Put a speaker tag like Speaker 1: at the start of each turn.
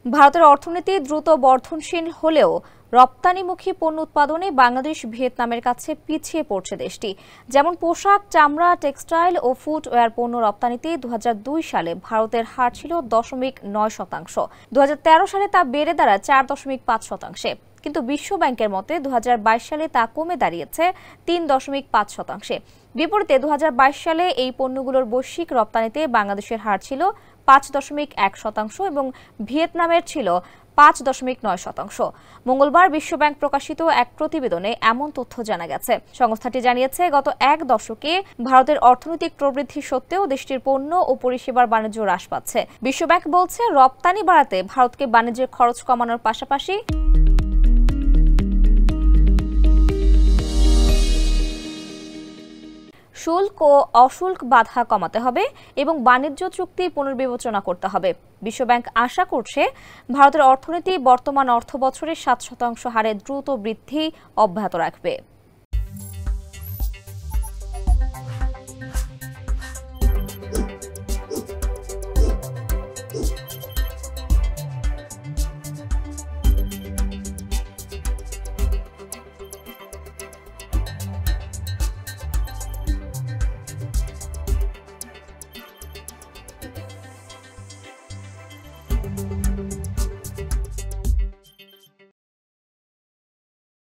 Speaker 1: ভারতের অর্থনীতি দ্রুত বর্ধনশীল হলেও রপ্তানিমুখী পণ্য উৎপাদনে বাংলাদেশ ভিয়েতনামের কাছে পিছিয়ে পড়ছে দেশটি। যেমন পোশাক, চামড়া, টেক্সটাইল ও ফুটওয়্যার পণ্য রপ্তানিতে 2002 সালে ভারতের হার ছিল 0.9%। 2013 সালে তা বেড়ে দাঁড়ায় 4.5%। কিন্তু বিশ্ব ব্যাংকের মতে 2022 সালে তা কমে দাঁড়িয়েছে 3.5%। বিপরীতে 2022 সালে এই পণ্যগুলোর বৈশ্বিক রপ্তানিতে বাংলাদেশের হার ছিল 5.1% এবং ভিয়েতনামের ছিল 5.9%। মঙ্গলবার বিশ্বব্যাংক প্রকাশিত এক প্রতিবেদনে এমন তথ্য জানা গেছে। সংস্থাটি জানিয়েছে, গত এক দশকে ভারতের অর্থনৈতিক প্রবৃদ্ধি সত্ত্বেও দেশটির পণ্য ও পরিষেবার বাণিজ্য হ্রাস পাচ্ছে। বিশ্বব্যাংক বলছে, রপ্তানি বাড়াতে ভারতকে বাণিজ্যের খরচ কমানোর পাশাপাশি শুল্ক ও অশুল্ক বাধা কমাতে হবে এবং বাণিজ্য চুক্তি পুনর্বিবেচনা করতে হবে। বিশ্বব্যাংক আশা করছে, ভারতের অর্থনীতি বর্তমান অর্থবছরে 7% হারে দ্রুত বৃদ্ধি অব্যাহত রাখবে।